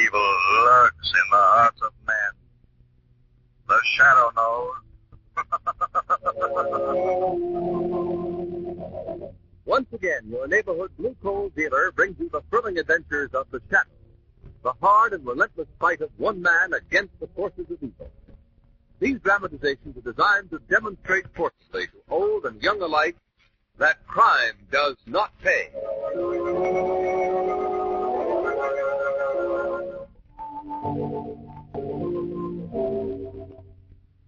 evil lurks in the hearts of men. The Shadow knows. Once again, your neighborhood Blue Coal dealer brings you the thrilling adventures of the Shadow, the hard and relentless fight of one man against the forces of evil. These dramatizations are designed to demonstrate forcefully to old and young alike that crime does not pay.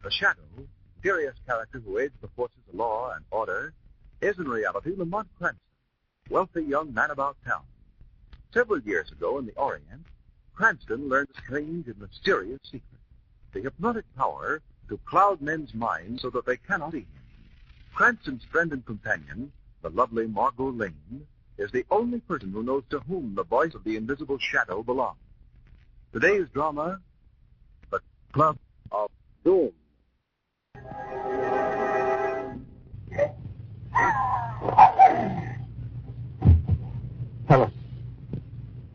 The Shadow, mysterious character who aids the forces of law and order, is in reality Lamont Cranston, wealthy young man about town. Several years ago in the Orient, Cranston learned a strange and mysterious secret, the hypnotic power to cloud men's minds so that they cannot see him. Cranston's friend and companion, the lovely Margot Lane, is the only person who knows to whom the voice of the invisible Shadow belongs. Today's drama, The Club of Doom.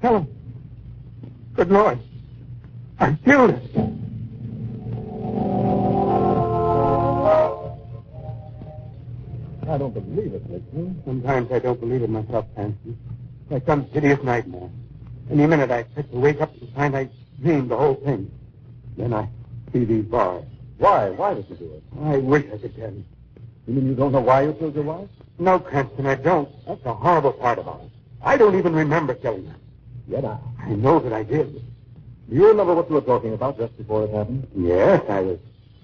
Helen. Good Lord. I killed her. I don't believe it, Nixon. Sometimes I don't believe it myself, Cranston. Like some hideous nightmare. Any minute I expect to wake up and find I dreamed the whole thing. Then I see these bars. Why? Why did you do it? I wish I could tell you. You mean you don't know why you killed your wife? No, Cranston, I don't. That's the horrible part about it. I don't even remember killing her. Yet I know that I did. Do you remember what you were talking about just before it happened? Yes, I was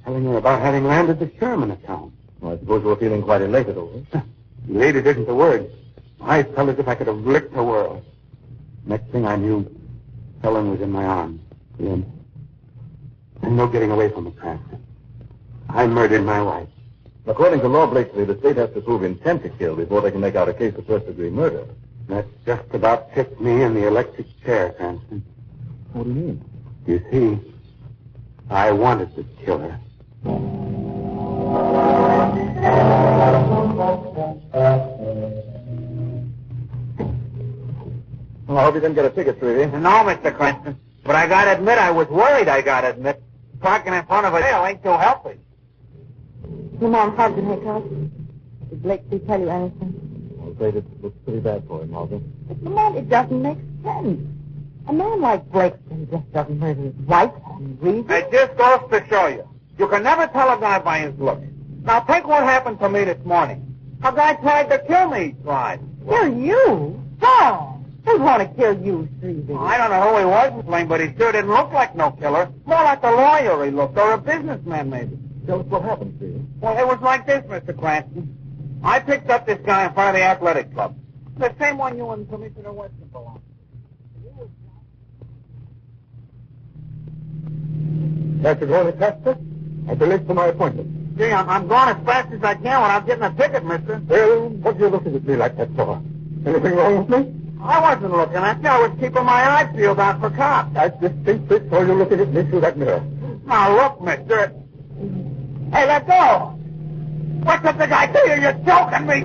telling her about having landed the Sherman account. Well, I suppose you were feeling quite elated over it. Elated isn't the word. I felt as if I could have licked the world. Next thing I knew, Helen was in my arms. Then, and no getting away from it, Cranston. I murdered my wife. According to law, Blakely, the state has to prove intent to kill before they can make out a case of first-degree murder. That just about tipped me in the electric chair, Cranston. What do you mean? You see, I wanted to kill her. Well, I hope you didn't get a ticket, Treevy. No, Mr. Cranston. But I gotta admit, I was worried, I gotta admit. Parking in front of a jail ain't too healthy. Your mom had to make us. Did Blakely tell you anything? I'm afraid it looks pretty bad for him, Margaret. But, Lamont, it doesn't make sense. A man like Blakely just doesn't murder his wife for any reason. It just goes to show you. You can never tell a guy by his looks. Now, take what happened to me this morning. A guy tried to kill me, he tried. Kill you? Oh, who'd want to kill you, Stevie? I don't know who he was, Flame, but he sure didn't look like no killer. More like a lawyer he looked, or a businessman, maybe. Tell us what happened, Treevy. Well, it was like this, Mr. Cranston. I picked up this guy in front of the athletic club. The same one you and Commissioner Weston belong to. Have to go to Custer? I've been late for my appointment. Gee, I'm going as fast as I can without getting a ticket, mister. Well, what are you looking at me like that for? Anything wrong with me? I wasn't looking at you. I was keeping my eyes peeled out for cops. I distinctly saw you looking at me through that mirror. Now, look, mister. Hey, let go. What did the guy do you? You're choking me.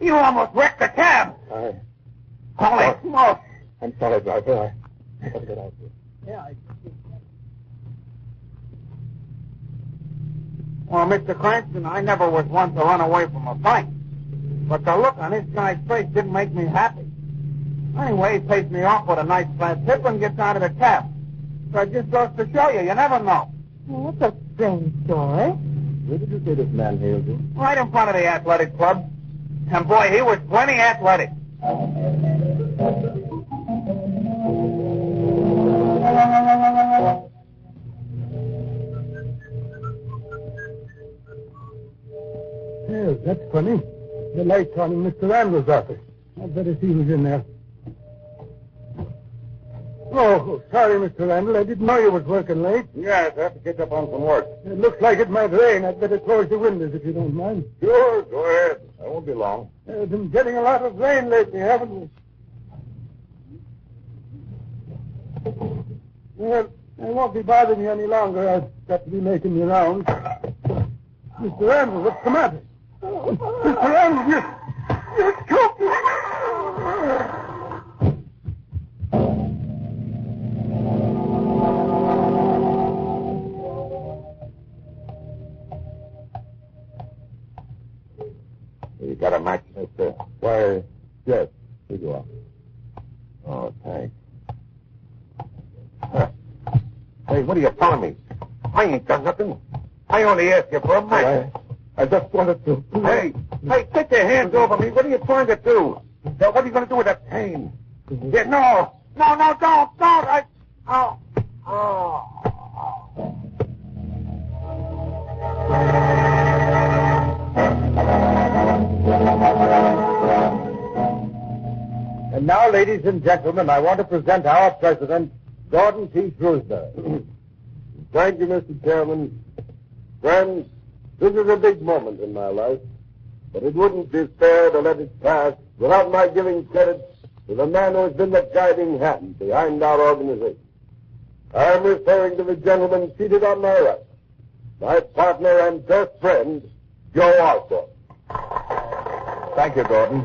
You almost wrecked the cab. Holy smoke. I'm sorry, driver. I gotta get out here. Yeah, Well, Mr. Cranston, I never was one to run away from a fight. But the look on this guy's face didn't make me happy. Anyway, he pays me off with a nice flat tip and gets out of the cab. So it just goes to show you, you never know. Well, that's a strange story. Where did you say this man hailed you? Right in front of the athletic club. And boy, he was plenty athletic. Yes, that's funny. The light's on in Mr. Randall's office. I'd better see who's in there. Oh, sorry, Mr. Randall. I didn't know you was working late. Yes, I have to catch up on some work. It looks like it might rain. I'd better close the windows if you don't mind. Sure, go ahead. I won't be long. We've been getting a lot of rain lately, haven't we? Well, I won't be bothering you any longer. I've got to be making the rounds. Mr. Randall, what's the matter? Mr. Randall, you're choking. What do you follow me? I ain't done nothing. I only asked you for a match. I just wanted to... Hey, get your hands over me. What are you trying to do? Now, what are you going to do with that cane? Yeah, no, don't. And now, ladies and gentlemen, I want to present our president, Gordon T. Shrewsbury. Thank you, Mr. Chairman. Friends, this is a big moment in my life, but it wouldn't be fair to let it pass without my giving credit to the man who has been the guiding hand behind our organization. I am referring to the gentleman seated on my right, my partner and best friend, Joe Osborne. Thank you, Gordon.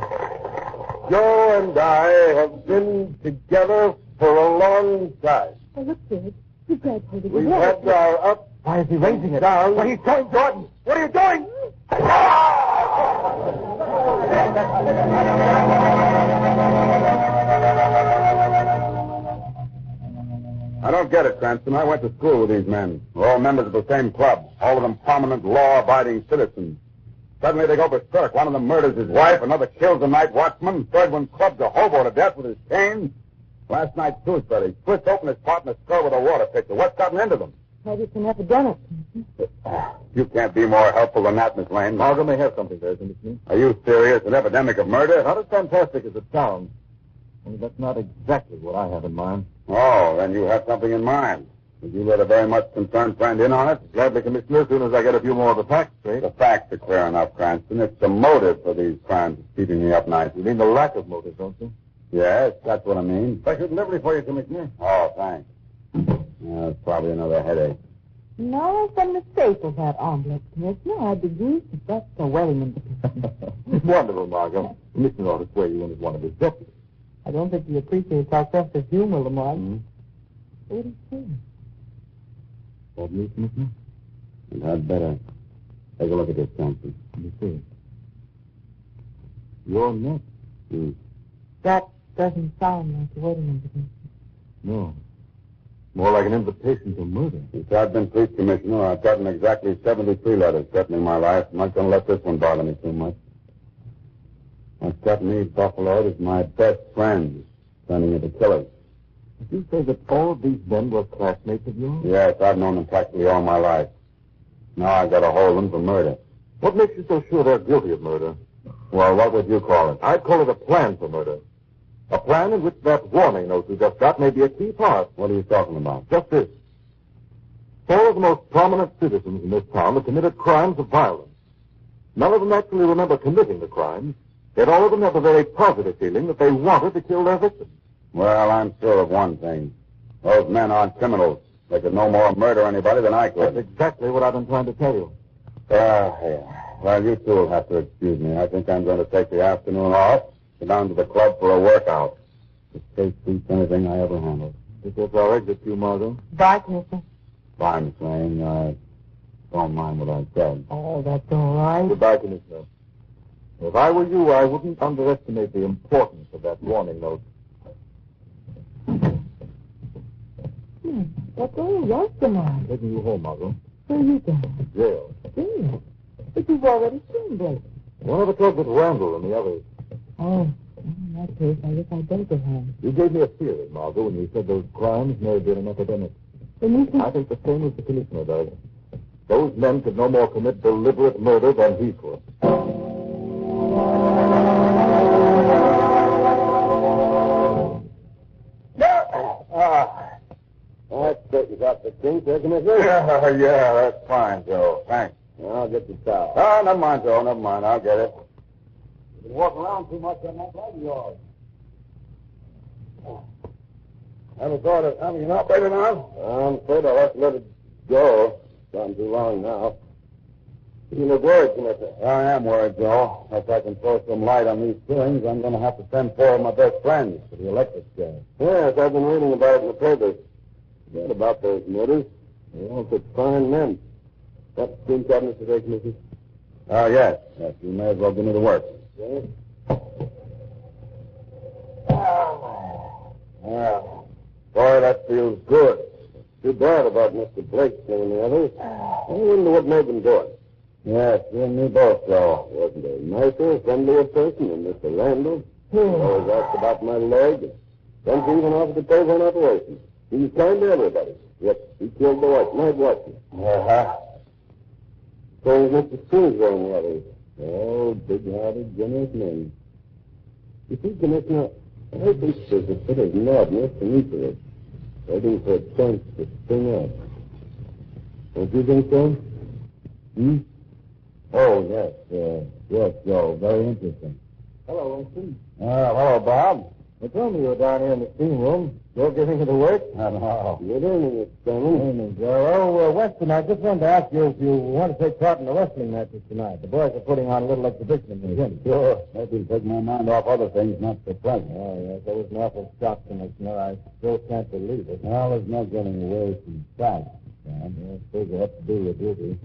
Joe and I have been together for a long time. Oh, look, Sid. You graduated. We've had our ups. Why is he raising it? Down. What are you doing, Gordon? What are you doing? I don't get it, Cranston. I went to school with these men. We're all members of the same club. All of them prominent, law-abiding citizens. Suddenly they go berserk. One of them murders his wife. Another kills the night watchman. Third one clubs a hobo to death with his cane. Last night, Shrewsbury splits open his partner's skull with a water pitcher. What's gotten into them? Maybe it's an epidemic. You can't be more helpful than that, Miss Lane. Margot may have something there, isn't it? Are you serious? An epidemic of murder? Not as fantastic as it sounds. Only that's not exactly what I have in mind. Oh, then you have something in mind. Would you let a very much concerned friend in on it? Gladly, Commissioner, as soon as I get a few more of the facts straight. The facts are clear enough, Cranston. It's the motive for these crimes that's keeping me up nights. You mean the lack of motive, don't you? Yes, that's what I mean. Special delivery for you, Commissioner. Oh, thanks. It's probably another headache. No, from the shape of that omelet, Commissioner, I'd be used to that's a wedding invitation. Wonderful, Margot. Commissioner ought to swear you in as one of his deputies. I don't think he appreciates our sense of humor, Lamar. What do you say? Bad news, Commissioner? And I'd better take a look at this, Cranston. You see. You're next. That doesn't sound like a wedding invitation. No. More like an invitation to murder. Since I've been police commissioner, I've gotten exactly 73 letters threatening my life. I'm not going to let this one bother me too much. What's got me buffaloed is my best friends turning into killers. Did you say that all of these men were classmates of yours? Yes, I've known them practically all my life. Now I've got to hold them for murder. What makes you so sure they're guilty of murder? Well, what would you call it? I'd call it a plan for murder. A plan in which that warning note you just got may be a key part. What are you talking about? Just this. Four of the most prominent citizens in this town have committed crimes of violence. None of them actually remember committing the crimes, yet all of them have a very positive feeling that they wanted to kill their victims. Well, I'm sure of one thing. Those men aren't criminals. They could no more murder anybody than I could. That's exactly what I've been trying to tell you. Yeah. Well, you two will have to excuse me. I think I'm going to take the afternoon off, go down to the club for a workout. The state beats anything I ever handled. This is our exit to you, Margot. Bye, Commissioner. Bye, Miss Lane. I don't mind what I said. Oh, that's all right. Goodbye, Commissioner. If I were you, I wouldn't underestimate the importance of that warning note. What's all that, Lamar? I'm taking you home, Margot. Where are you going? Jail. Jail? But you've already seen Blake. One of the clubs with Randall and the others. Oh, in that case, I guess I'd better go home. You gave me a theory, Margot, when you said those crimes may have been an epidemic. Then you think... I think the same as the commissioner does. Those men could no more commit deliberate murder than he could. That's it. You got the kinks, eh, Commissioner? Yeah, that's fine, Joe. Thanks. I'll get the towel. Oh, never mind, Joe. Never mind. I'll get it. You've been walking around too much on that leg of yours. Ever thought of having an operator now? I'm afraid I'll have to let it go. It's gone too long now. You look worried, Commissioner. I am worried, Joe. If I can throw some light on these killings, I'm going to have to send four of my best friends to the electric chair. Yes, I've been reading about it in the papers. Read about those murders. They're all such fine men. That's been cabinet today, Commissioner. Oh, yes. Yes, you may as well give me the work. Yes. Well, boy, that feels good. Too bad about Mr. Blake and the others. I wonder what made them do it. Yes, you and me both, Joe. Wasn't a nicer, friendlier person than Mr. Randall. He always asked about my leg. Once he even offered to pay for an operation. He was kind to everybody. Yet he killed the night watchman. Uh-huh. So was Mr. Sousa and the others. Oh, big-hearted, generous men. You see, Commissioner, I think there's a bit of madness in each of us, waiting for a chance to spring up. Don't you think so? Hmm? Oh, yes. Yes, Joe. Very interesting. Hello, Winston. Hello, Bob. They told me you were down here in the steam room. You're getting into work? No. Good evening, Mr. Chairman. Good evening, Joe. Oh, Winston, I just wanted to ask you if you want to take part in the wrestling matches tonight. The boys are putting on a little exhibition in the gym. Sure. Maybe take my mind off other things, not the present. Oh, yes. That was an awful shock, Commissioner. I still can't believe it. Well, there's no getting away from facts, Sam. I suppose you have to do your duty.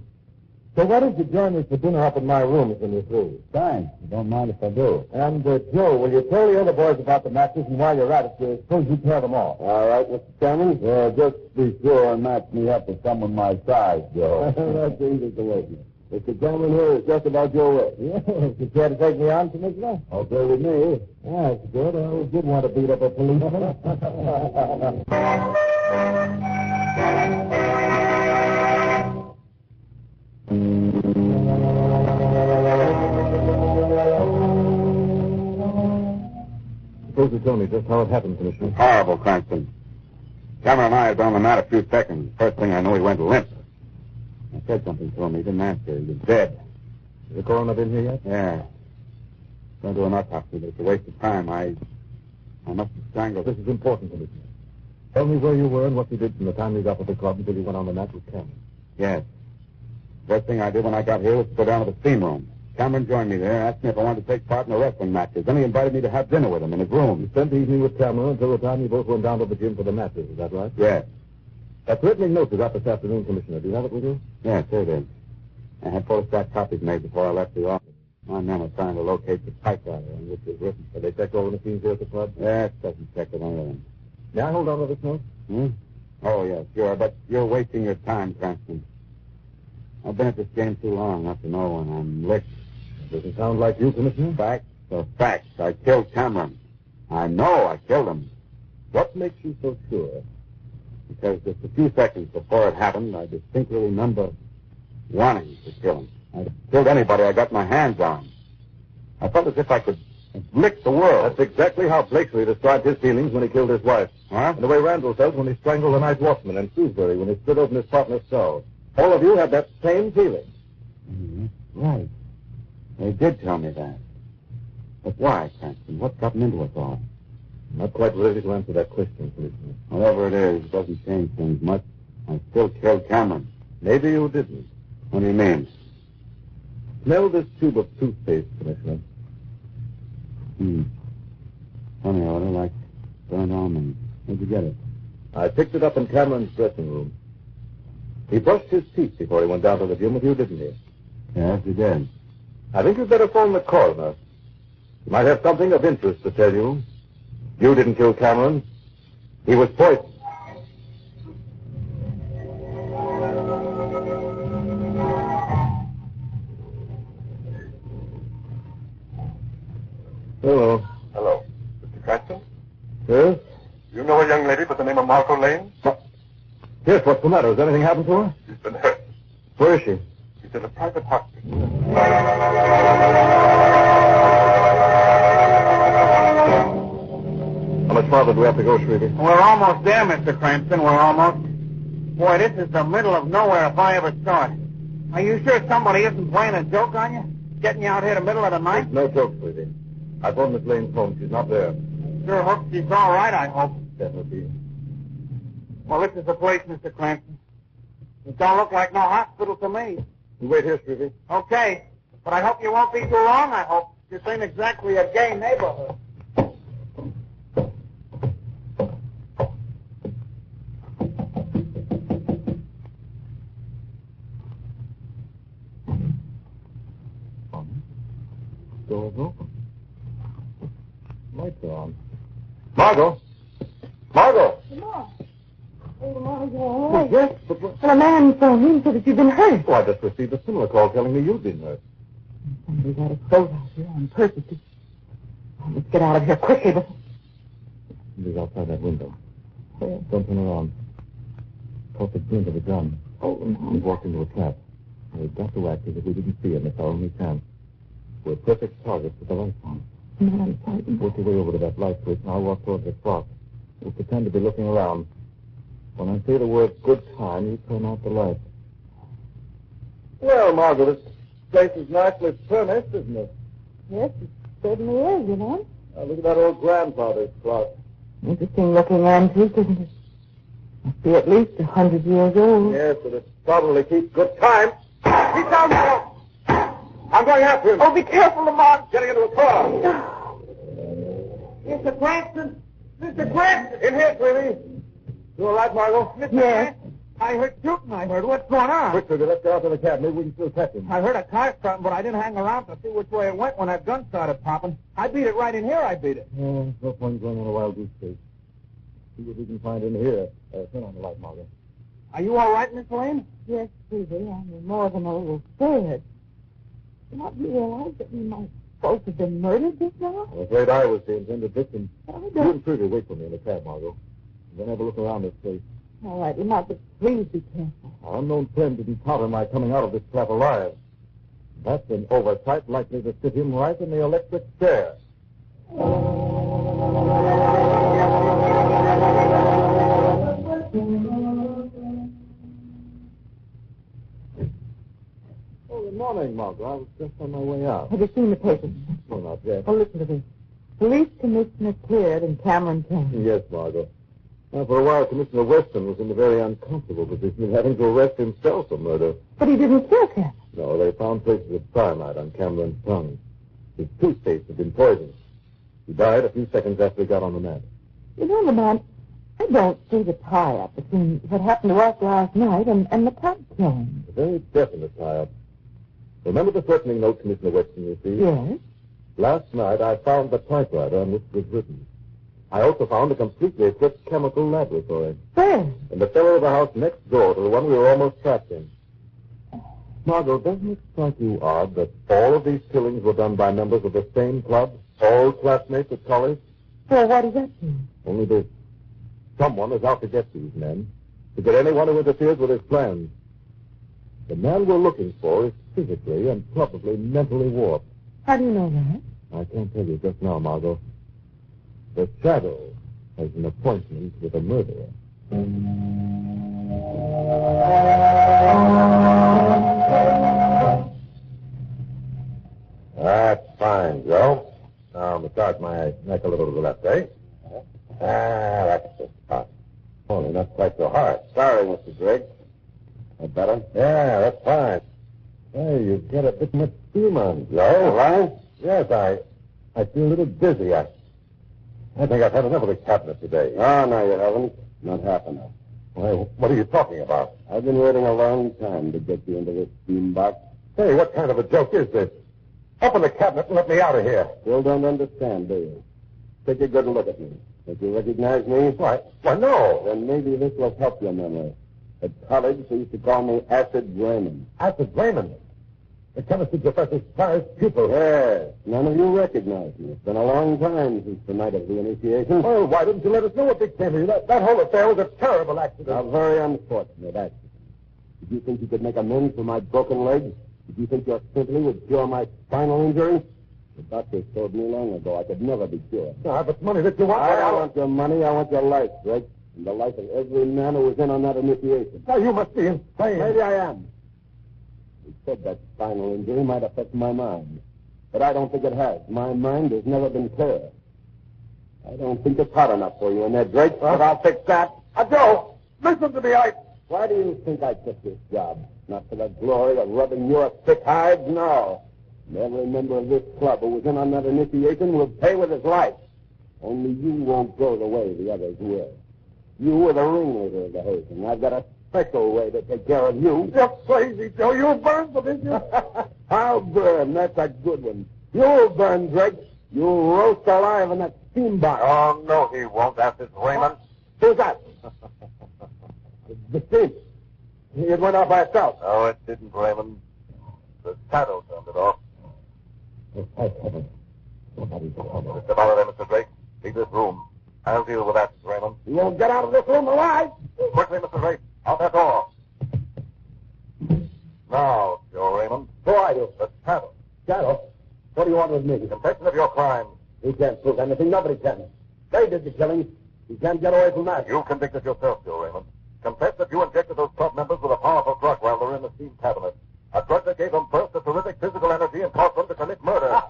So why don't you join me for dinner up in my rooms when you're through? Thanks. I don't mind if I do. And, Joe, will you tell the other boys about the matches, and while you're at it, suppose you pair them off? All right, Mr. Chairman. Just be sure and match me up with someone my size, Joe. That's easy to work with. Mr. Chairman here is just about your way. Yeah, if you care to take me on, Commissioner? Okay with me. Yeah, that's good. I always did want to beat up a policeman. Suppose you tell me just how it happened, Commissioner. Horrible, Cranston. Cameron and I had been on the mat a few seconds. First thing I knew, he went limp. I said something to him. He didn't answer. He was dead. Is the coroner been here yet? Yeah. Going to do an autopsy, but it's a waste of time. I must have strangled. This is important, Commissioner. Tell me where you were and what you did from the time you got to the club until you went on the mat with Cameron. Yes. First thing I did when I got here was to go down to the steam room. Cameron joined me there, asked me if I wanted to take part in the wrestling matches. Then he invited me to have dinner with him in his room. You spent the evening with Cameron until the time you both went down to the gym for the matches. Is that right? Yes. That threatening note you got this afternoon, Commissioner. Do you have it with you? Yes, here it is. I had photostat copies made before I left the office. My men are trying to locate the typewriter on which it was written. Have they checked all the machines here at the club? Yes, doesn't check it on them. May I hold on to this note? Hmm? Oh, yes, sure. But you're wasting your time, Cranston. I've been at this game too long not to know when I'm licked. Doesn't sound like you, Commissioner. Facts are facts. I killed Cameron. I know I killed him. What makes you so sure? Because just a few seconds before it happened, I distinctly remember wanting to kill him. I'd have killed anybody I got my hands on. I felt as if I could lick the world. That's exactly how Blakesley described his feelings when he killed his wife. Huh? And the way Randall felt when he strangled the night watchman, and Shrewsbury when he split open his partner's skull. All of you had that same feeling. Mm-hmm. Right. They did tell me that. But why, Cranston? What's gotten into us all? I'm not quite ready to answer that question, Commissioner. Whatever it is, it doesn't change things much. I still killed Cameron. Maybe you didn't. What do you mean? Smell this tube of toothpaste, Commissioner. Funny odor, like burnt almonds. Where'd you get it? I picked it up in Cameron's dressing room. He brushed his teeth before he went down to the gym with you, didn't he? Yes, he did. I think you'd better phone the coroner. He might have something of interest to tell you. You didn't kill Cameron. He was poisoned. Hello. Hello. Mr. Cranston? Yes? You know a young lady by the name of Marco Lane? Yes, what's the matter? Has anything happened to her? She's been hurt. Where is she? She's in a private hospital. How much farther do we have to go, Shrevey? We're almost there, Mr. Cranston. We're almost. Boy, this is the middle of nowhere if I ever saw it. Are you sure somebody isn't playing a joke on you? Getting you out here in the middle of the night? There's no joke, Shrevey. I phoned Miss Lane's home. She's not there. Sure hope she's all right, I hope. Definitely. Well, this is the place, Mr. Cranston. It don't look like no hospital to me. You wait here, Shrevey. Okay. But I hope you won't be too long, I hope. This ain't exactly a gay neighborhood. Door's open. Lights are on. Margot! Margot! Lamar. Oh, Lamar, all right? Yes, but... Well, a man phoned me and said that you've been hurt. Well, I just received a similar call telling me you'd been hurt. Somebody got us both out here on purpose. Let's get out of here quickly. He's outside that window. Where? Don't turn around. Caught the glint of a gun. Oh, no. He walked into a trap. We've got to act as if we didn't see him. It's our only chance. We're perfect targets with the lights on. Man, I'm frightened. Work your way over to that light switch, and I'll walk toward the clock. We'll pretend to be looking around. When I say the word good time, you turn out the light. Well, Margaret, this place is nicely furnished, isn't it? Yes, it certainly is, you know. Look at that old grandfather's clock. Interesting looking antique, isn't it? Must be at least 100 years old. Yes, but it probably keeps good time. He's down there. I'm going after him. Oh, be careful, Lamont. Getting into a car. Mr. Cranston! Mr. Cranston! In here, sweetie. You all right, Margot? Mr. Yes. Cranston! I heard shooting, I heard. What's going on? Quick, let's get out to the cab. Maybe we can still catch him. I heard a car starting, but I didn't hang around to see which way it went when that gun started popping. I beat it right in here, I beat it. Oh, no point going on a wild goose chase. See what we can find in here. Turn on the light, Margot. Are you all right, Miss Lane? Yes, Susie, I'm more than a little scared. Do not you realize that we might both have been murdered just now? I'm afraid I was the intended victim. I You don't... and Trudy wait for me in the cab, Margot. Then have a look around this place. All right, Lamont, but please be careful. Our unknown friend didn't count on my coming out of this trap alive. That's an oversight likely to sit him right in the electric chair. Oh, good morning, Margot. I was just on my way out. Have you seen the papers? Oh, not yet. Oh, listen to this. Police commissioner cleared in Cameron County. Yes, Margot. Now, for a while, Commissioner Weston was in the very uncomfortable position of having to arrest himself for murder. But he didn't kill Cameron. No, they found traces of cyanide on Cameron's tongue. His toothpaste had been poisoned. He died a few seconds after he got on the mat. You know, Lamont, I don't see the tie-up between what happened to us last night and the cop killing. A very definite tie-up. Remember the threatening note Commissioner Weston received? Yes? Last night, I found the typewriter on which it was written. I also found a completely equipped chemical laboratory. Where? In the cellar of the house next door to the one we were almost trapped in. Margot, doesn't it strike you odd that all of these killings were done by members of the same club, all classmates at college? Well, what does that mean? Only this. Someone is out to get these men, to get anyone who interferes with his plans. The man we're looking for is physically and probably mentally warped. How do you know that? I can't tell you just now, Margot. The Shadow has an appointment with a murderer. That's fine, Joe. Now, massage my neck a little to the left, eh? That's the spot. Only not quite so hard. Sorry, Mr. Drake. That better? Yeah, that's fine. Hey, you've got a bit much steam on, Joe. Right? Yes, I feel a little dizzy. I think I've had enough of the cabinet today. Oh, no, you haven't. Not half enough. Why, what are you talking about? I've been waiting a long time to get you into this steam box. Hey, what kind of a joke is this? Open the cabinet and let me out of here. Still don't understand, do you? Take a good look at me. Don't you recognize me? Why, no. Then maybe this will help your memory. At college, they used to call me Acid Raymond. Acid Raymond? The chemistry professor's prized pupil. Yes. None of you recognize me. It's been a long time since the night of the initiation. Well, why didn't you let us know what became of you? That whole affair was a terrible accident. A very unfortunate accident. Did you think you could make amends for my broken leg? Did you think your sympathy would cure my spinal injury? The doctor told me long ago I could never be cured. Ah, but money that you want... I don't want your money. I want your life, Drake. And the life of every man who was in on that initiation. Now, you must be insane. Maybe I am. He said that spinal injury might affect my mind. But I don't think it has. My mind has never been clear. I don't think it's hot enough for you in there, Drake. But I'll fix that. Joe, listen to me. Why do you think I took this job? Not for the glory of rubbing your thick hides? No. And every member of this club who was in on that initiation will pay with his life. Only you won't go the way the others will. You were the ringleader of the hazing. I've got a special way to take care of you. You're crazy, Joe. You'll burn for this. I'll burn. That's a good one. You'll burn, Drake. You'll roast alive in that steam box. Oh, no, he won't. That's his Raymond. Who's that? The steam. It went off by itself. No, it didn't, Raymond. The shadow turned it off. Somebody's Mr. Dollar there, Mr. Drake. Leave this room. I'll deal with that, Raymond. You won't get out of this room alive. Quickly, Mr. Drake. Out that door. Now, Joe Raymond. Who are you? The shadow. Shadow? What do you want with me? Confession of your crime. He can't prove anything. Nobody can. They did the killing. You can't get away from that. You convicted yourself, Joe Raymond. Confess that you injected those club members with a powerful drug while they were in the steam cabinet. A drug that gave them first a terrific physical energy and caused them to commit murder.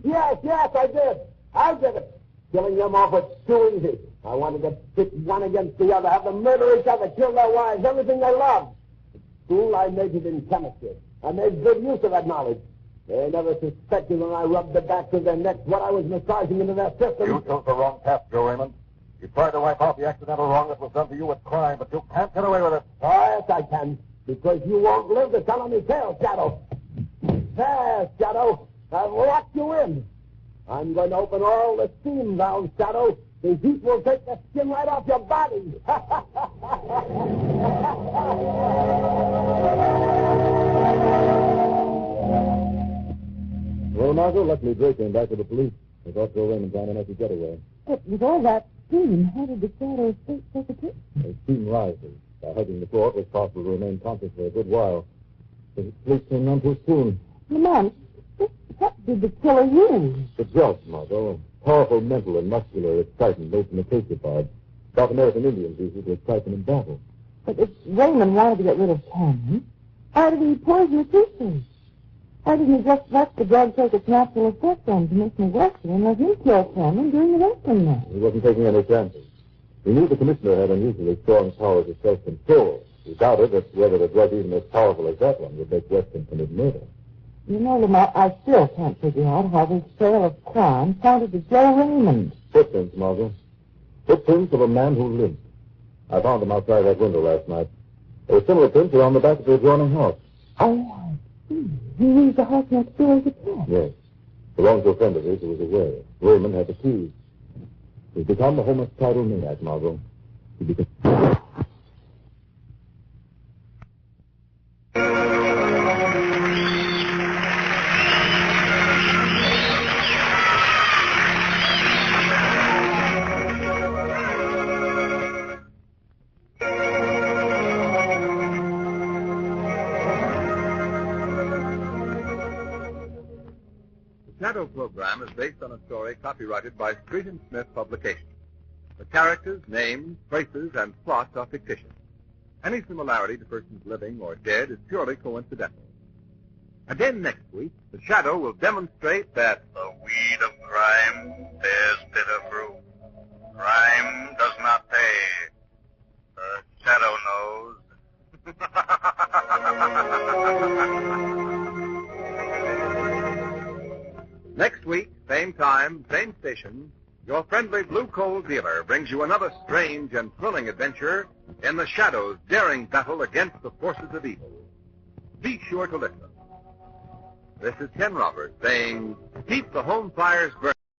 Yes, I did. I did it. Killing them off was too easy. I wanted to pit one against the other, have them murder each other, kill their wives, everything they loved. At school, I majored in chemistry. I made good use of that knowledge. They never suspected when I rubbed the backs of their necks what I was massaging into their system. You chose the wrong path, Joe Raymond. You tried to wipe out the accidental wrong that was done to you with crime, but you can't get away with it. Oh, yes, I can. Because you won't live to tell on me tale, Shadow. There, Shadow. I've locked you in. I'm going to open all the steam valves, Shadow. The heat will take the skin right off your body. Well, Margot, luckily Drake came back with the police. They thought Joe Raymond down and had to get away. But with all that steam, how did the shadow escape so quickly? The steam rises. By hugging the floor, it was possible to remain conscious for a good while. The police came none too soon. Lamont, what did the killer use? The drugs, Margot. Powerful mental and muscular excitement made from acacia bark. South American Indians use it to excite them in battle. But if Raymond wanted to get rid of Cameron, why did he poison the sisters? Why didn't he just let the drug take its natural effect on Commissioner Webster and let him kill Cameron during the wrestling match? He wasn't taking any chances. He knew the commissioner had unusually strong powers of self-control. He doubted that whether a drug even as powerful as that one would make Weston commit murder. You know, Lamont, I still can't figure out how this trail of crime pointed to Joe Raymond. Footprints, Margot. Footprints of a man who lived. I found them outside that window last night. There were similar prints around the back of the adjoining house. Oh, I see. He used the house next door as a trap. Yes. Belonged to a friend of his who was away. Raymond had the keys. He's become a homicidal maniac, Margot. He became... The Shadow program is based on a story copyrighted by Street and Smith Publications. The characters, names, places, and plots are fictitious. Any similarity to persons living or dead is purely coincidental. Again next week, the Shadow will demonstrate that The weed of crime bears bitter fruit. Crime does not pay. The shadow knows. next week, same time, same station, your friendly Blue Coal dealer brings you another strange and thrilling adventure in the Shadow's daring battle against the forces of evil. Be sure to listen. This is Ken Roberts saying, keep the home fires burning.